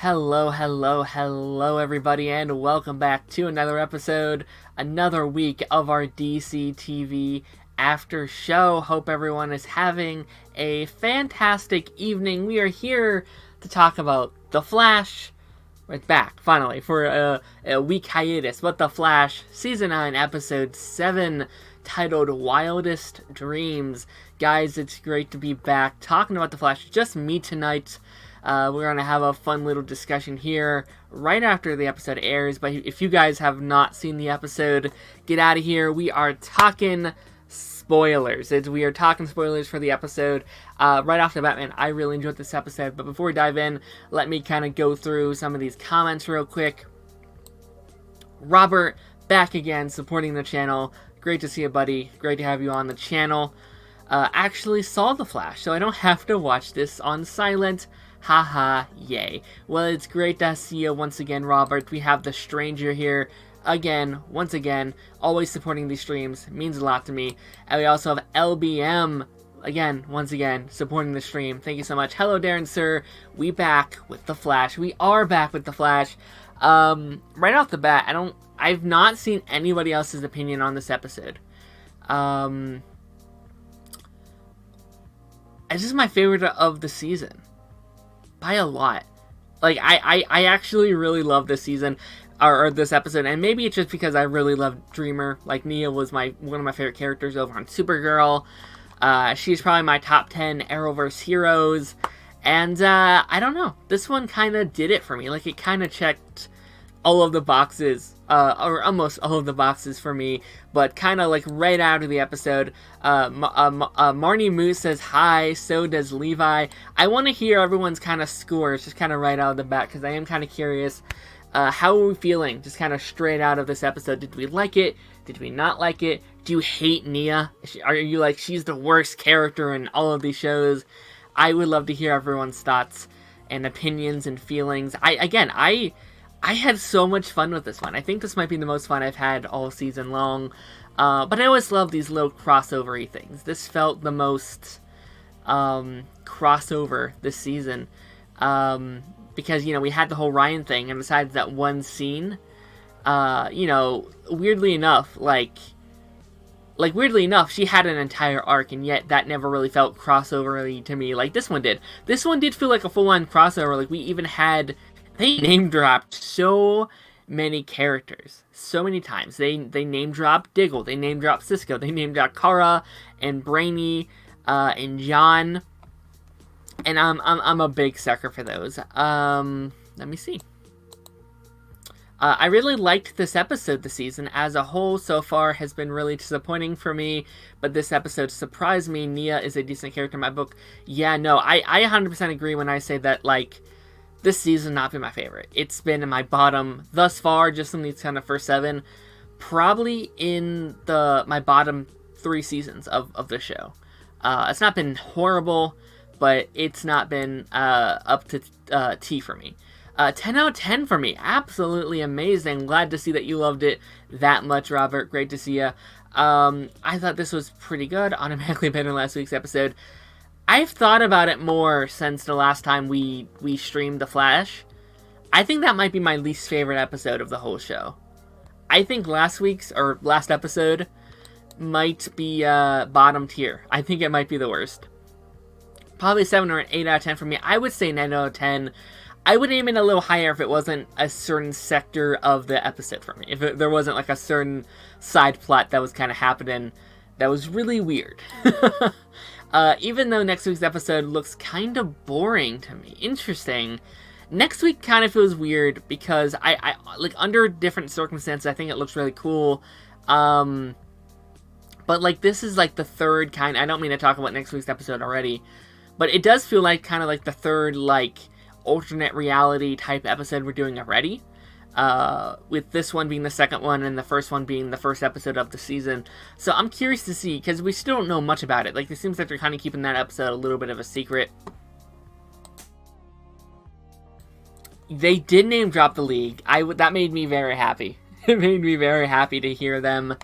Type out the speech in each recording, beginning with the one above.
Hello, everybody, and welcome back to another episode, another week of our DC TV After Show. Hope everyone is having a fantastic evening. We are here to talk about The Flash. It's back, finally, for a week hiatus, but The Flash, Season 9, Episode 7, titled Wildest Dreams. Guys, it's great to be back talking about The Flash. Just me tonight. We're going to have a fun little discussion here right after the episode airs, but if you guys have not seen the episode, get out of here. We are talking spoilers. We are talking spoilers for the episode. Right off the bat, man, I really enjoyed this episode, but before we dive in, let me kind of go through some of these comments real quick. Robert, back again, supporting the channel. Great to see you, buddy. Great to have you on the channel. Actually saw The Flash, so I don't have to watch this on silent. Haha, yay. Well, it's great to see you once again, Robert. We have the Stranger here once again, always supporting these streams. Means a lot to me. And we also have LBM, once again, supporting the stream. Thank you so much. Hello, Darren, sir. We back with The Flash. We are back with The Flash. Right off the bat, I've not seen anybody else's opinion on this episode. It's just my favorite of the season. By a lot. Like, I actually really love this season, or this episode, and maybe it's just because I really love Dreamer. Like, Nia was one of my favorite characters over on Supergirl. She's probably my top 10 Arrowverse heroes, and, I don't know. This one kind of did it for me. Like, it kind of checked all of the boxes, or almost all of the boxes for me, but kind of like right out of the episode. Marnie Moose says hi, so does Levi. I want to hear everyone's kind of scores, just kind of right out of the bat, because I am kind of curious. How are we feeling, just kind of straight out of this episode? Did we like it? Did we not like it? Do you hate Nia? Are you like, she's the worst character in all of these shows? I would love to hear everyone's thoughts and opinions and feelings. I had so much fun with this one. I think this might be the most fun I've had all season long. But I always love these little crossover-y things. This felt the most crossover this season. Because, we had the whole Ryan thing, and besides that one scene, weirdly enough, weirdly enough, she had an entire arc, and yet that never really felt crossover-y to me like this one did. This one did feel like a full-on crossover. Like, we even had... They name-dropped so many characters, so many times. They name-dropped Diggle, they name-dropped Cisco, they name-dropped Kara, and Brainy, and John, and I'm a big sucker for those. Let me see. I really liked this episode this season. As a whole, so far, has been really disappointing for me, but this episode surprised me. Nia is a decent character in my book. Yeah, no, I 100% agree when I say that, like, this season not been my favorite. It's been in my bottom thus far, just in these kind of first 7. Probably in my bottom 3 seasons of the show. It's not been horrible, but it's not been up to T for me. 10 out of 10 for me. Absolutely amazing. Glad to see that you loved it that much, Robert. Great to see you. I thought this was pretty good. Automatically better than last week's episode. I've thought about it more since the last time we streamed The Flash. I think that might be my least favorite episode of the whole show. I think last episode might be bottom tier. I think it might be the worst. Probably 7 or an 8 out of 10 for me. I would say 9 out of 10. I would aim it a little higher if it wasn't a certain sector of the episode for me. If there wasn't like a certain side plot that was kind of happening that was really weird. Even though next week's episode looks kind of boring to me. Interesting. Next week kind of feels weird because I like, under different circumstances, I think it looks really cool. But, like, this is, like, the third kind... I don't mean to talk about next week's episode already, but it does feel like kind of like the third, like, alternate reality type episode we're doing already. With this one being the second one and the first one being the first episode of the season. So I'm curious to see, because we still don't know much about it. Like, it seems like they're kind of keeping that episode a little bit of a secret. They did name drop the League. That made me very happy. It made me very happy to hear them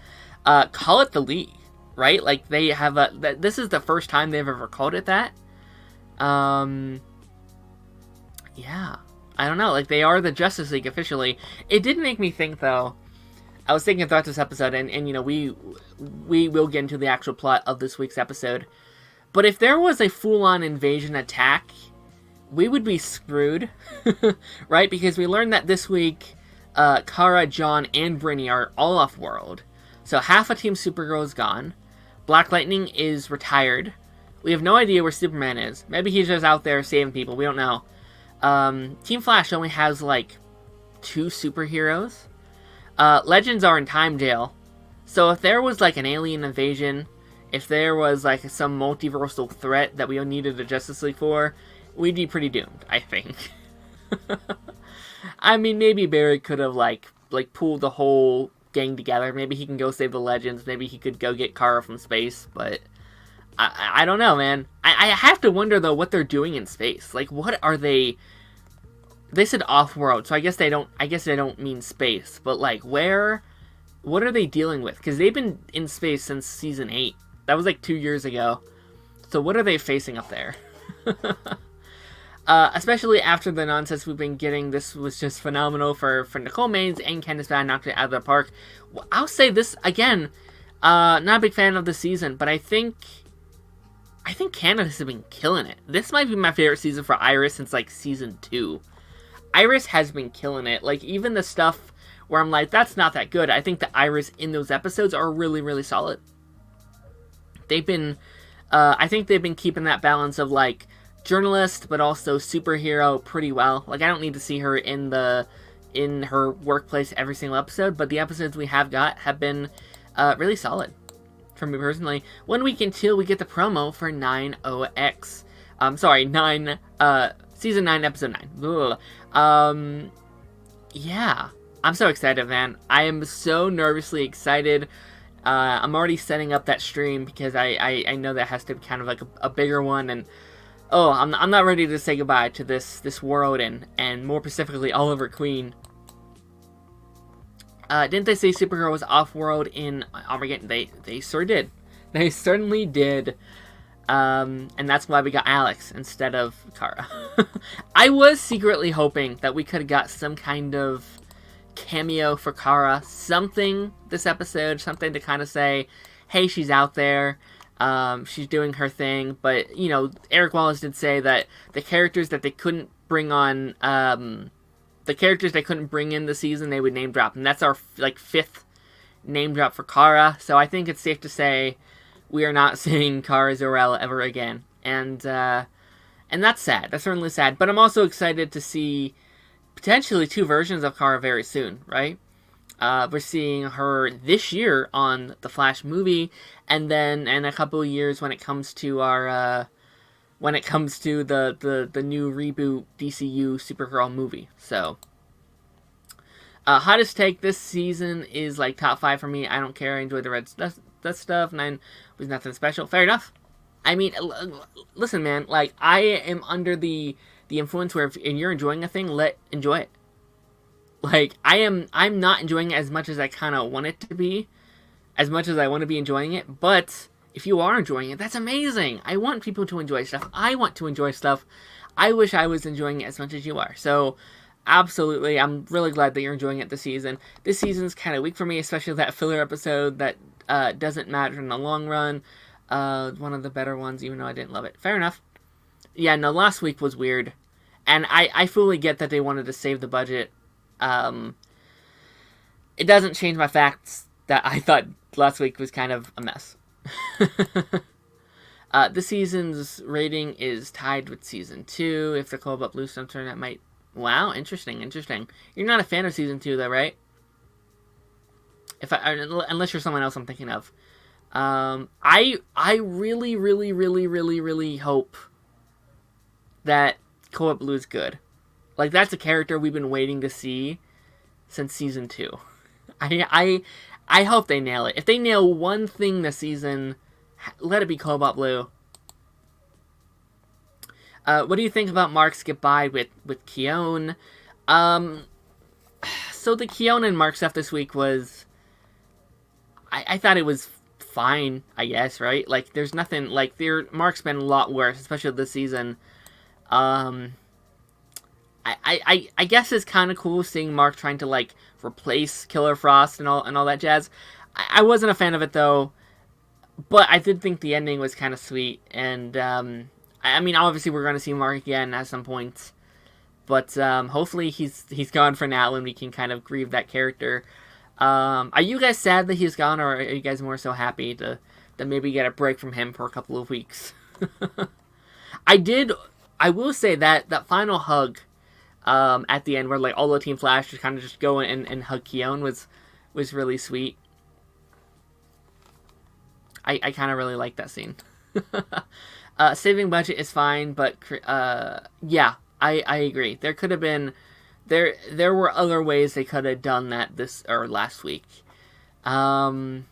call it the League, right? Like, they have this is the first time they've ever called it that. Yeah. I don't know. Like, they are the Justice League officially. It did make me think, though. I was thinking throughout this episode, and you know, we will get into the actual plot of this week's episode. But if there was a full-on invasion attack, we would be screwed, right? Because we learned that this week, Kara, John, and Brittany are all off-world. So half of Team Supergirl is gone. Black Lightning is retired. We have no idea where Superman is. Maybe he's just out there saving people. We don't know. Team Flash only has, like, 2 superheroes. Legends are in time jail. So if there was, like, an alien invasion, if there was, like, some multiversal threat that we needed a Justice League for, we'd be pretty doomed, I think. I mean, maybe Barry could have, like pulled the whole gang together. Maybe he can go save the Legends. Maybe he could go get Kara from space, but I don't know, man. I have to wonder, though, what they're doing in space. Like, what are they... They said off-world, so I guess they don't mean space. But, like, where... What are they dealing with? Because they've been in space since Season 8. That was, like, 2 years ago. So what are they facing up there? Especially after the nonsense we've been getting, this was just phenomenal for Nicole Maines and Candice Van knocked it out of the park. Well, I'll say this, again, not a big fan of the season, but I think Candice has been killing it. This might be my favorite season for Iris since, like, Season 2. Iris has been killing it. Like, even the stuff where I'm like, that's not that good, I think the Iris in those episodes are really, really solid. They've been, I think they've been keeping that balance of, like, journalist, but also superhero pretty well. Like, I don't need to see her in her workplace every single episode, but the episodes we have got have been really solid. For me personally, 1 week until we get the promo for 9OX. Season 9, Episode 9. Yeah. I'm so excited, man. I am so nervously excited. I'm already setting up that stream because I know that has to be kind of like a bigger one, and I'm not ready to say goodbye to this world and more specifically Oliver Queen. Didn't they say Supergirl was off-world in Armageddon? They sure did. They certainly did. And that's why we got Alex instead of Kara. I was secretly hoping that we could have got some kind of cameo for Kara. Something this episode. Something to kind of say, hey, she's out there. She's doing her thing. But, you know, Eric Wallace did say that the characters that they couldn't bring on... the characters they couldn't bring in the season, they would name drop. And that's our, like, 5th name drop for Kara. So I think it's safe to say we are not seeing Kara Zor-El ever again. And that's sad. That's certainly sad. But I'm also excited to see potentially 2 versions of Kara very soon, right? We're seeing her this year on the Flash movie. And then in a couple of years when it comes to our... when it comes to the new reboot DCU Supergirl movie. So, hottest take this season is, like, top 5 for me. I don't care. I enjoyed the red stuff. 9 was nothing special. Fair enough. I mean, listen, man. Like, I am under the influence where if you're enjoying a thing, enjoy it. Like, I'm not enjoying it as much as I kind of want it to be. As much as I want to be enjoying it. But... if you are enjoying it, that's amazing. I want people to enjoy stuff. I want to enjoy stuff. I wish I was enjoying it as much as you are. So, absolutely, I'm really glad that you're enjoying it this season. This season's kind of weak for me, especially that filler episode that doesn't matter in the long run. One of the better ones, even though I didn't love it. Fair enough. Yeah, no, last week was weird. And I fully get that they wanted to save the budget. It doesn't change my facts that I thought last week was kind of a mess. This season's rating is tied with season 2. If the Cobalt Blue Center, that might... Wow, interesting. You're not a fan of season 2, though, right? Unless you're someone else I'm thinking of. I really, really, really, really, really hope that Cobalt Blue is good. Like, that's a character we've been waiting to see since season 2. I hope they nail it. If they nail one thing this season, let it be Cobalt Blue. What do you think about Mark's goodbye with Keone? So the Keone and Mark stuff this week was... I thought it was fine, I guess, right? Like, there's nothing... Like, Mark's been a lot worse, especially this season. I I guess it's kind of cool seeing Mark trying to like replace Killer Frost and all that jazz. I wasn't a fan of it though, but I did think the ending was kind of sweet. And I mean, obviously we're going to see Mark again at some point, but hopefully he's gone for now and we can kind of grieve that character. Are you guys sad that he's gone, or are you guys more so happy to maybe get a break from him for a couple of weeks? I will say that final hug at the end where like all the Team Flash just kind of just go and hug Keone was really sweet. I kind of really like that scene. Saving budget is fine, but yeah, I agree. There could have been there were other ways they could have done that this or last week. I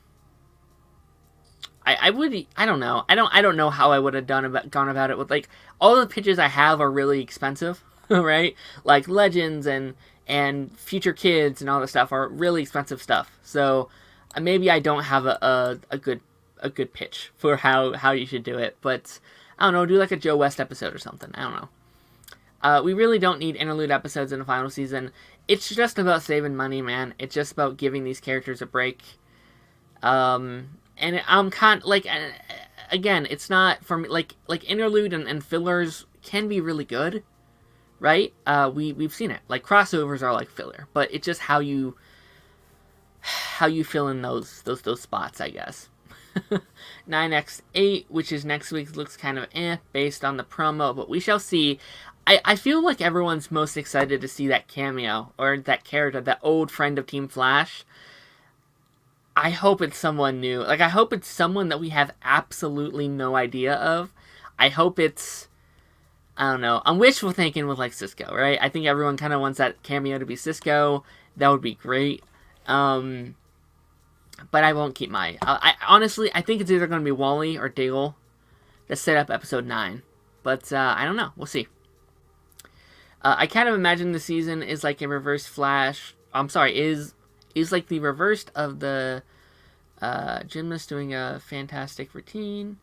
don't know. I don't know how I would have gone about it with like all the pitches I have are really expensive, right? Like Legends and Future Kids and all this stuff are really expensive stuff. So maybe I don't have a good pitch for how you should do it, but I don't know, do like a Joe West episode or something. I don't know. We really don't need interlude episodes in the final season. It's just about saving money, man. It's just about giving these characters a break. And I'm kind like, again, it's not for me, like interlude and fillers can be really good, right? We've seen it. Like crossovers are like filler, but it's just how you fill in those spots, I guess. 9x8, which is next week, looks kind of based on the promo, but we shall see. I feel like everyone's most excited to see that cameo, or that character, that old friend of Team Flash. I hope it's someone new. Like, I hope it's someone that we have absolutely no idea of. I hope it's, I don't know, I'm wishful thinking with, like, Cisco, right? I think everyone kind of wants that cameo to be Cisco. That would be great. But I won't keep my... honestly, I think it's either going to be Wally or Diggle to set up episode 9. But I don't know. We'll see. I kind of imagine the season is like a reverse Flash. I'm sorry, is like the reverse of the gymnast doing a fantastic routine.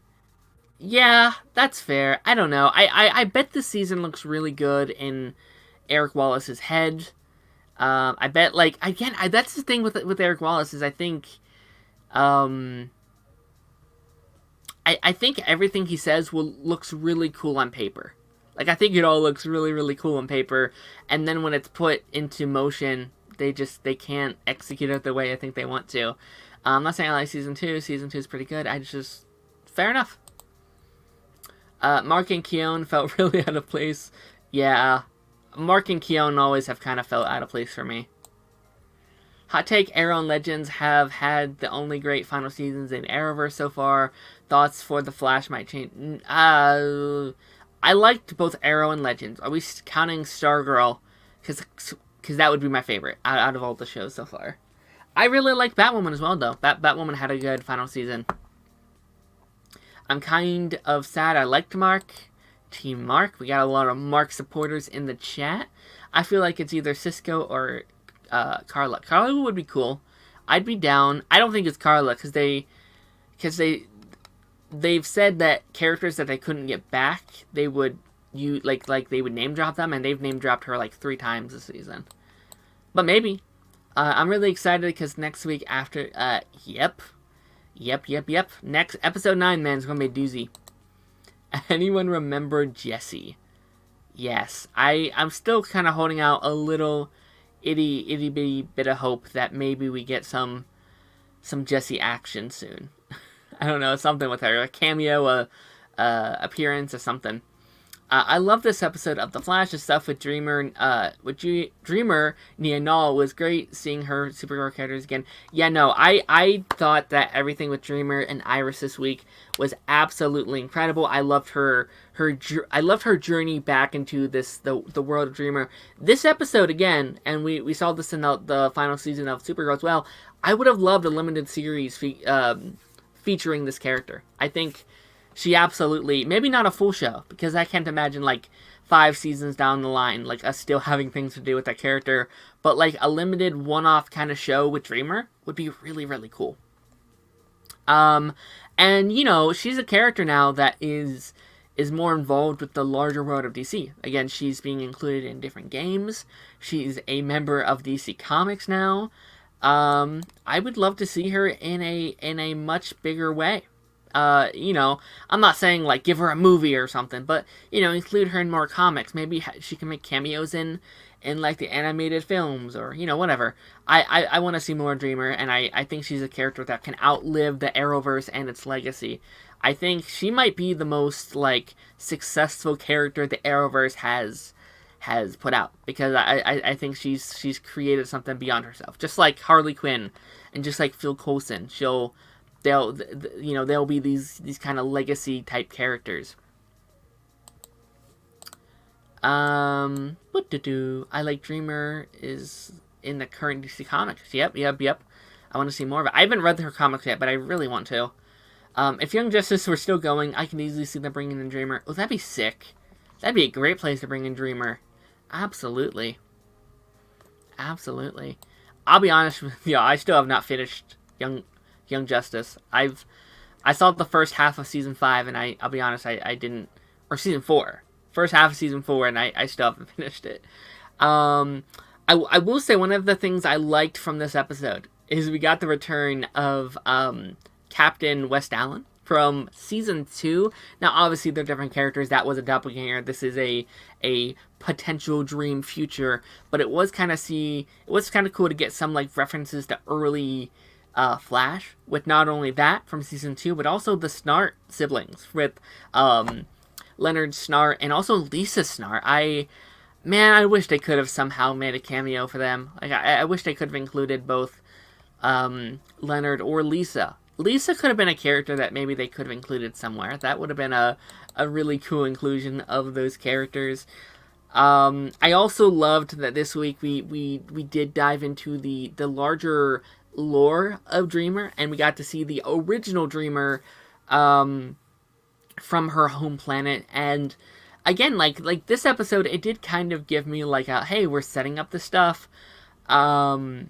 Yeah, that's fair. I don't know. I bet the season looks really good in Eric Wallace's head. I bet, like, again, that's the thing with Eric Wallace is I think... I think everything he says looks really cool on paper. Like, I think it all looks really, really cool on paper. And then when it's put into motion, they can't execute it the way I think they want to. I'm not saying I like Season 2. Season 2 is pretty good. Fair enough. Mark and Keone felt really out of place. Yeah, Mark and Keone always have kind of felt out of place for me. Hot take, Arrow and Legends have had the only great final seasons in Arrowverse so far. Thoughts for The Flash might change. I liked both Arrow and Legends. Are we counting Stargirl? Because that would be my favorite out of all the shows so far. I really like Batwoman as well, though. Batwoman had a good final season. I'm kind of sad I liked Mark. Team Mark. We got a lot of Mark supporters in the chat. I feel like it's either Cisco or Carla. Carla would be cool. I'd be down. I don't think it's Carla because they've said that characters that they couldn't get back, they would they would name drop them, and they've name dropped her like 3 times this season. But maybe. I'm really excited because next week after yep. Next episode 9, man, is gonna be a doozy. Anyone remember Jesse? Yes. I'm still kind of holding out a little itty bitty bit of hope that maybe we get some Jessie action soon. I don't know, something with her, a cameo, appearance or something. I love this episode of The Flash. The stuff with Dreamer, Nia Nal was great. Seeing her Supergirl characters again. Yeah, no, I thought that everything with Dreamer and Iris this week was absolutely incredible. I loved her journey back into the world of Dreamer. This episode again, and we saw this in the final season of Supergirl as well. I would have loved a limited series featuring this character. I think she absolutely, maybe not a full show, because I can't imagine, 5 seasons down the line, us still having things to do with that character, but, a limited one-off kind of show with Dreamer would be really, really cool. And, she's a character now that is is more involved with the larger world of DC. Again, she's being included in different games. She's a member of DC Comics now. I would love to see her in a much bigger way. You know, I'm not saying like give her a movie or something, but you know, include her in more comics. Maybe she can make cameos in like the animated films, or you know, whatever. I want to see more Dreamer, and I think she's a character that can outlive the Arrowverse and its legacy. I think she might be the most like successful character the Arrowverse has put out, because I think she's created something beyond herself, just like Harley Quinn, and just like Phil Coulson. They'll be these kind of legacy type characters. I like Dreamer is in the current DC Comics. Yep. I want to see more of it. I haven't read her comics yet, but I really want to. If Young Justice were still going, I can easily see them bringing in Dreamer. Oh, that'd be sick. That'd be a great place to bring in Dreamer. Absolutely. I'll be honest with you, I still have not finished Young Justice. I saw the first half of season 5, and I'll be honest, I didn't, or season 4. First half of season 4, and I still haven't finished it. I will say one of the things I liked from this episode is we got the return of Captain West Allen from season 2. Now, obviously, they're different characters. That was a doppelganger. This is a potential dream future. But it was kind of cool to get some like references to early Flash, with not only that from season 2, but also the Snart siblings with Leonard Snart and also Lisa Snart. I wish they could have somehow made a cameo for them. Like I wish they could have included both Leonard or Lisa. Lisa could have been a character that maybe they could have included somewhere. That would have been a really cool inclusion of those characters. I also loved that this week we did dive into the larger lore of Dreamer, and we got to see the original Dreamer from her home planet. And again, like this episode, it did kind of give me like a, hey, we're setting up the stuff. None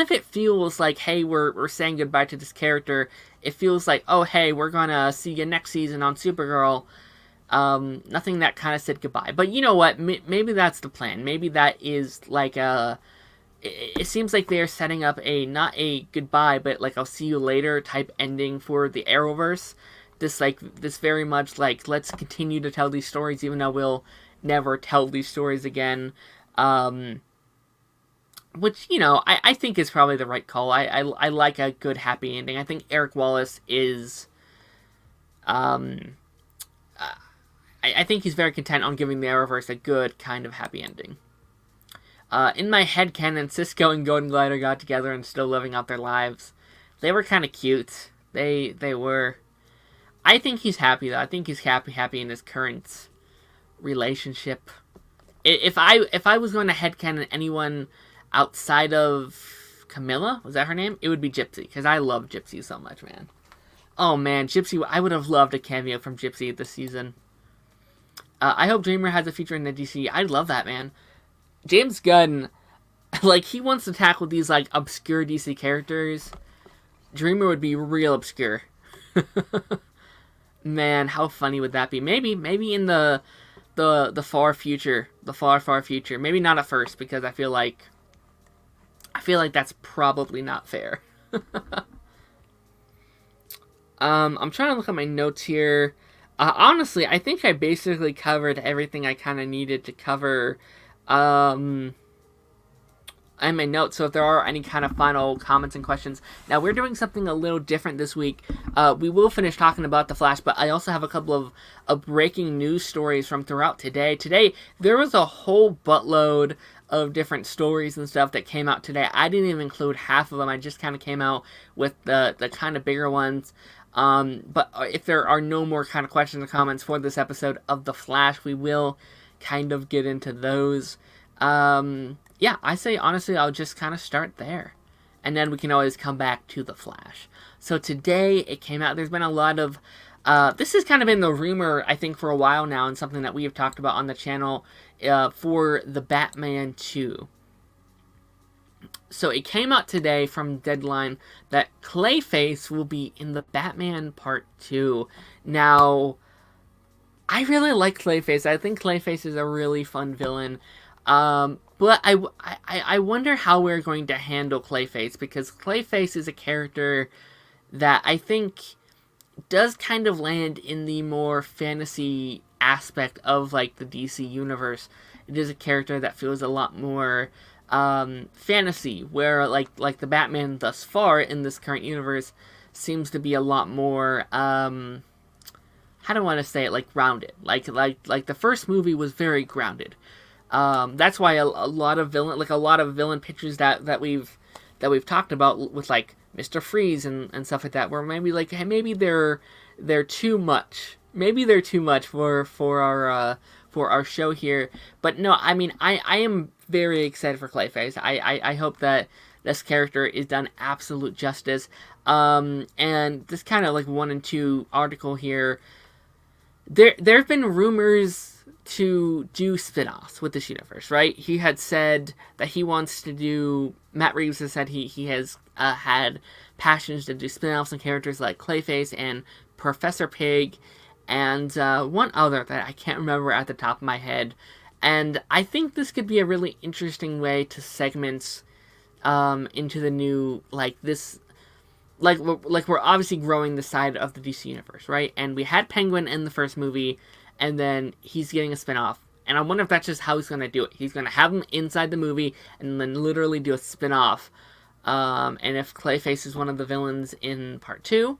of it feels like, hey, we're saying goodbye to this character. It feels like, oh, hey, we're gonna see you next season on Supergirl. Nothing that kind of said goodbye. But you know what? Maybe that's the plan. Maybe that is like a... It seems like they're setting up not a goodbye, but like I'll see you later type ending for the Arrowverse. This very much like, let's continue to tell these stories even though we'll never tell these stories again. Which, you know, I think is probably the right call. I like a good happy ending. I think Eric Wallace is... I think he's very content on giving the Arrowverse a good kind of happy ending. In my headcanon, Cisco and Golden Glider got together and still living out their lives. They were kind of cute. They were. I think he's happy, though. I think he's happy in his current relationship. If I was going to headcanon anyone outside of Camilla, was that her name? It would be Gypsy, because I love Gypsy so much, man. Oh, man, Gypsy, I would have loved a cameo from Gypsy this season. I hope Dreamer has a future in the DC. I'd love that, man. James Gunn, like, he wants to tackle these, like, obscure DC characters. Dreamer would be real obscure. Man, how funny would that be? Maybe in the far future. The far future. Maybe not at first, because I feel like that's probably not fair. I'm trying to look at my notes here. Honestly, I think I basically covered everything I kind of needed to cover in my notes, so if there are any kind of final comments and questions. Now, we're doing something a little different this week. We will finish talking about The Flash, but I also have a couple of breaking news stories from throughout today. Today, there was a whole buttload of different stories and stuff that came out today. I didn't even include half of them. I just kind of came out with the kind of bigger ones. But if there are no more kind of questions or comments for this episode of The Flash, we will kind of get into those. Yeah, I say, honestly, I'll just kind of start there. And then we can always come back to The Flash. So today, it came out, there's been a lot of... this has kind of been the rumor, I think, for a while now, and something that we have talked about on the channel for the Batman 2. So it came out today from Deadline that Clayface will be in the Batman Part 2. Now, I really like Clayface. I think Clayface is a really fun villain. But I wonder how we're going to handle Clayface, because Clayface is a character that I think does kind of land in the more fantasy aspect of like the DC universe. It is a character that feels a lot more fantasy, where like the Batman thus far in this current universe seems to be a lot more how do I want to say it, like grounded. Like the first movie was very grounded. That's why a lot of villain pictures that we've talked about with like Mr. Freeze and stuff like that, where maybe like, hey, maybe they're too much. Maybe they're too much for our show here. But no, I mean, I am very excited for Clayface. I hope that this character is done absolute justice. And this kind of like 1 and 2 article here, there have been rumors to do spin-offs with this universe, right? He had said that he wants to do... Matt Reeves has said he has had passions to do spin-offs on characters like Clayface and Professor Pig, and one other that I can't remember at the top of my head. And I think this could be a really interesting way to segment into the new, like, this... we're obviously growing the side of the DC universe, right? And we had Penguin in the first movie, and then he's getting a spin-off. And I wonder if that's just how he's going to do it. He's going to have him inside the movie, and then literally do a spin-off. And if Clayface is one of the villains in part 2,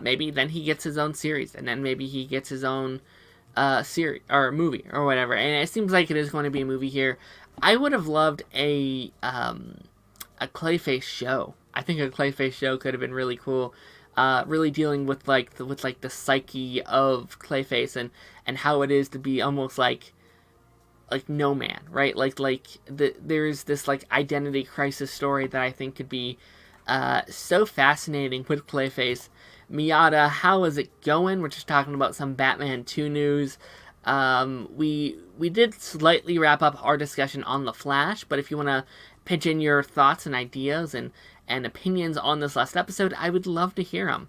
maybe then he gets his own series, and then maybe he gets his own series, or movie, or whatever. And it seems like it is going to be a movie here. I would have loved a Clayface show. I think a Clayface show could have been really cool, really dealing with the psyche of Clayface and how it is to be almost like no man, right? There's this like identity crisis story that I think could be so fascinating with Clayface. Miata, how is it going? We're just talking about some Batman 2 news. We did slightly wrap up our discussion on The Flash, but if you want to pitch in your thoughts and ideas and opinions on this last episode, I would love to hear them.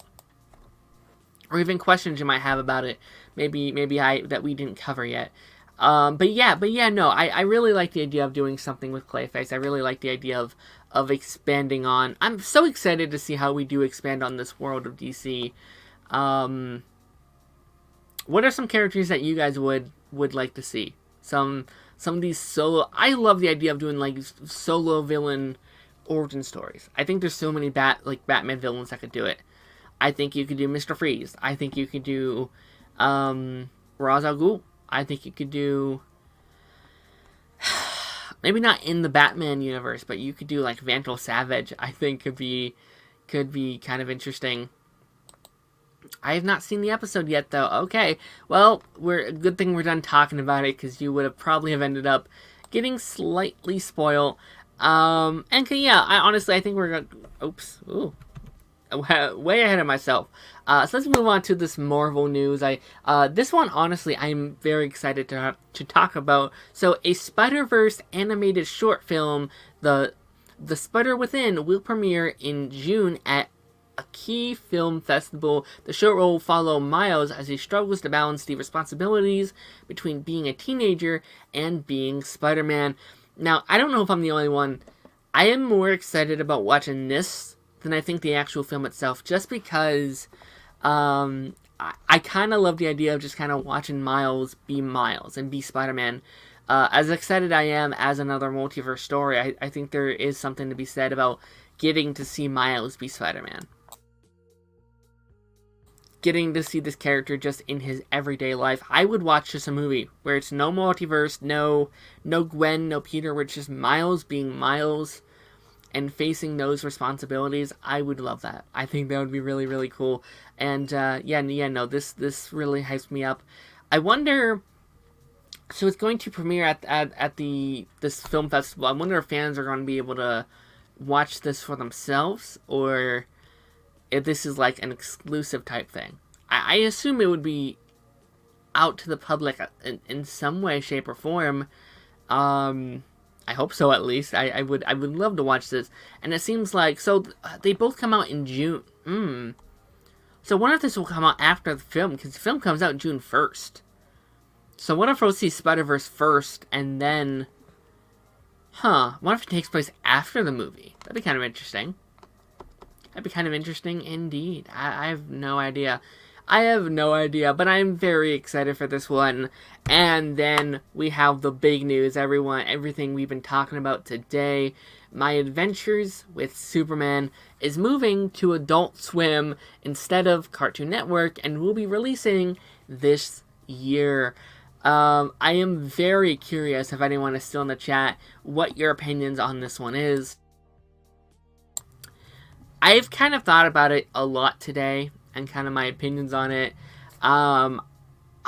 Or even questions you might have about it, maybe that we didn't cover yet. But yeah, no, I really like the idea of doing something with Clayface. I really like the idea of expanding on. I'm so excited to see how we do expand on this world of DC. What are some characters that you guys would like to see? Some of these solo... I love the idea of doing like solo villain origin stories. I think there's so many Batman villains that could do it. I think you could do Mr. Freeze. I think you could do Ra's al Ghul. I think you could do... maybe not in the Batman universe, but you could do like Vandal Savage. I think could be kind of interesting. I have not seen the episode yet, though. Okay, well, good thing we're done talking about it, because you would have probably ended up getting slightly spoiled. And yeah, I think we're gonna... Oops, ooh, way ahead of myself. So let's move on to this Marvel news. This one, honestly, I'm very excited to talk about. So, a Spider-Verse animated short film, The Spider Within, will premiere in June at a key film festival. The show will follow Miles as he struggles to balance the responsibilities between being a teenager and being Spider-Man. Now, I don't know if I'm the only one. I am more excited about watching this than I think the actual film itself, just because I kind of love the idea of just kind of watching Miles and be Spider-Man. As excited I am as another multiverse story, I think there is something to be said about getting to see Miles be Spider-Man. Getting to see this character just in his everyday life. I would watch just a movie where it's no multiverse, no Gwen, no Peter, where it's just Miles being Miles and facing those responsibilities. I would love that. I think that would be really, really cool. And this really hypes me up. I wonder... So it's going to premiere at this film festival. I wonder if fans are going to be able to watch this for themselves, or if this is like an exclusive type thing. I assume it would be out to the public in some way, shape, or form. I hope so, at least. I would love to watch this. And it seems like... So, they both come out in June. So what if this will come out after the film? Because the film comes out June 1st. So what if we'll see Spider-Verse first, and then... What if it takes place after the movie? That'd be kind of interesting. That'd be kind of interesting indeed. I have no idea. I have no idea, but I'm very excited for this one. And then we have the big news, everyone. Everything we've been talking about today. My Adventures with Superman is moving to Adult Swim instead of Cartoon Network, and will be releasing this year. I am very curious, if anyone is still in the chat, what your opinions on this one is. I've kind of thought about it a lot today, and kind of my opinions on it. I'll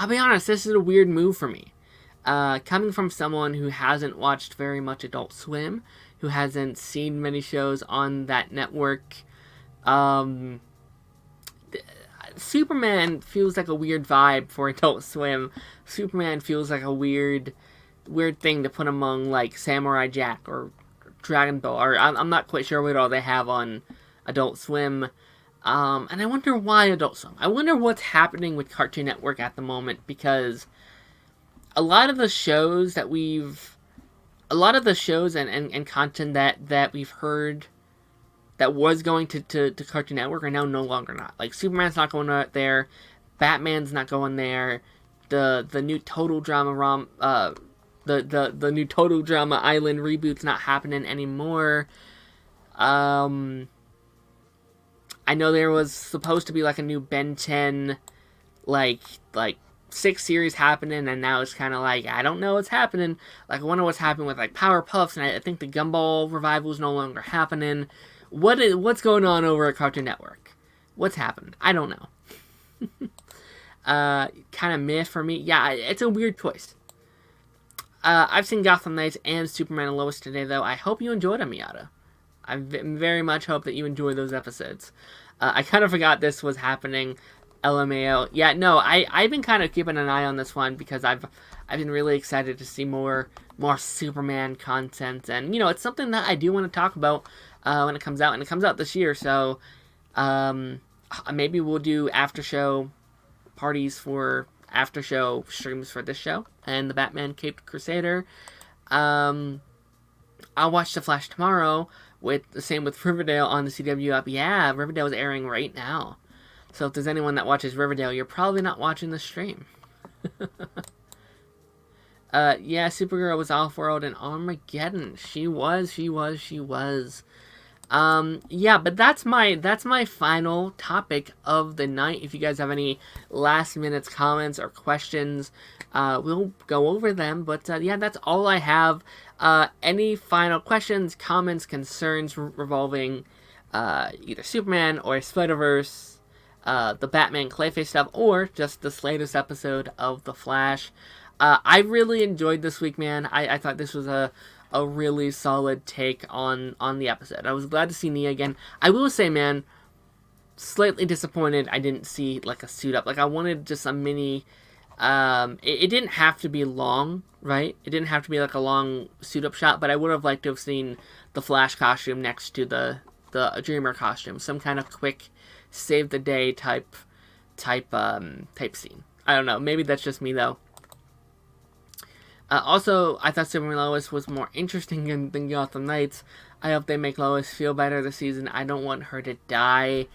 be honest, this is a weird move for me. Coming from someone who hasn't watched very much Adult Swim, who hasn't seen many shows on that network, Superman feels like a weird vibe for Adult Swim. Superman feels like a weird thing to put among, like, Samurai Jack or Dragon Ball, or I'm not quite sure what all they have on Adult Swim. And I wonder why Adult Swim. I wonder what's happening with Cartoon Network at the moment, because a lot of the shows that and content that we've heard that was going to Cartoon Network are now no longer not. Like, Superman's not going out there, Batman's not going there, the new Total Drama the new Total Drama Island reboot's not happening anymore. I know there was supposed to be, like, a new Ben 10, like 6 series happening, and now it's kind of like, I don't know what's happening. Like, I wonder what's happening with, like, Powerpuffs, and I think the Gumball revival is no longer happening. What's going on over at Cartoon Network? What's happened? I don't know. Kind of meh for me. Yeah, it's a weird choice. I've seen Gotham Knights and Superman and Lois today, though. I hope you enjoyed them, Miata. I very much hope that you enjoyed those episodes. I kind of forgot this was happening. LMAO. Yeah, no, I've been kind of keeping an eye on this one because I've been really excited to see more Superman content, and it's something that I do want to talk about when it comes out, and it comes out this year. So maybe we'll do after show parties for after show streams for this show and the Batman Caped Crusader. I'll watch The Flash tomorrow. With the same with Riverdale on the CW app. Yeah, Riverdale is airing right now. So if there's anyone that watches Riverdale, you're probably not watching the stream. Yeah, Supergirl was Off-World and Armageddon. She was. Yeah, but that's my final topic of the night. If you guys have any last minute comments or questions, we'll go over them. But yeah, that's all I have. Any final questions, comments, concerns revolving either Superman or Spider-Verse, the Batman Clayface stuff, or just this latest episode of The Flash. I really enjoyed this week, man. I thought this was a really solid take on the episode. I was glad to see Nia again. I will say, man, slightly disappointed I didn't see, like, a suit up. Like, I wanted just a mini... It didn't have to be long, right? It didn't have to be, like, a long suit up shot, but I would have liked to have seen the Flash costume next to the Dreamer costume. Some kind of quick save the day type scene. I don't know. Maybe that's just me, though. Also, I thought Superman Lois was more interesting than Gotham Knights. I hope they make Lois feel better this season. I don't want her to die.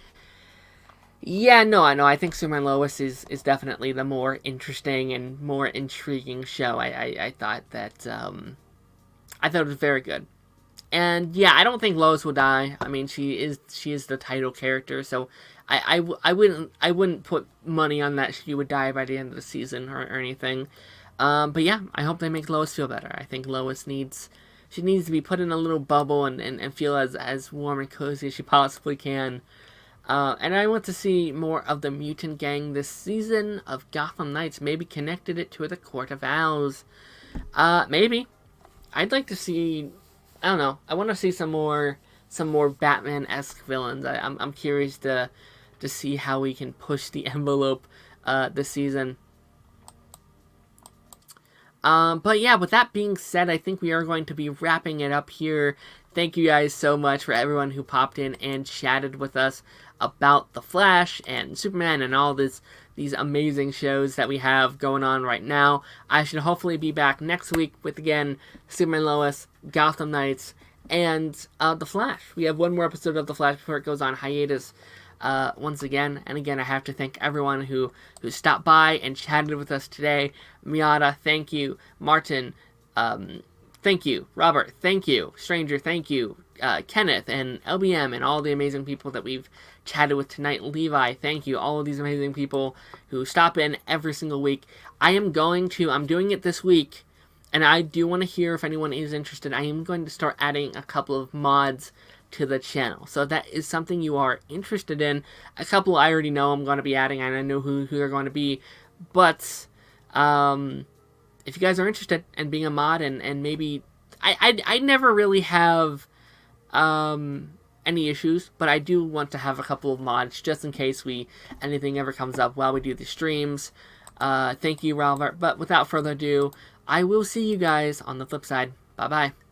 Yeah, no, I know. I think Superman Lois is definitely the more interesting and more intriguing show. I thought that, I thought it was very good. And yeah, I don't think Lois will die. I mean, she is the title character, so I wouldn't put money on that she would die by the end of the season or anything. But yeah, I hope they make Lois feel better. I think Lois needs to be put in a little bubble and feel as warm and cozy as she possibly can. And I want to see more of the mutant gang this season of Gotham Knights. Maybe connected it to the Court of Owls. Maybe. I'd like to see... I don't know. I want to see some more Batman-esque villains. I'm curious to see how we can push the envelope this season. But yeah, with that being said, I think we are going to be wrapping it up here. thank you guys so much for everyone who popped in and chatted with us about The Flash and Superman and all these amazing shows that we have going on right now. I should hopefully be back next week with, again, Superman Lois, Gotham Knights, and The Flash. We have one more episode of The Flash before it goes on hiatus once again. And again, I have to thank everyone who stopped by and chatted with us today. Miata, thank you. Martin, thank you. Robert, thank you. Stranger, thank you. Kenneth and LBM and all the amazing people that we've chatted with tonight. Levi, thank you. All of these amazing people who stop in every single week. I'm doing it this week, and I do want to hear if anyone is interested. I am going to start adding a couple of mods to the channel. So if that is something you are interested in, a couple I already know I'm going to be adding, and I know who they're going to be. But if you guys are interested in being a mod and maybe I never really have any issues, but I do want to have a couple of mods just in case anything ever comes up while we do the streams. Thank you, Robert. But without further ado, I will see you guys on the flip side. Bye bye.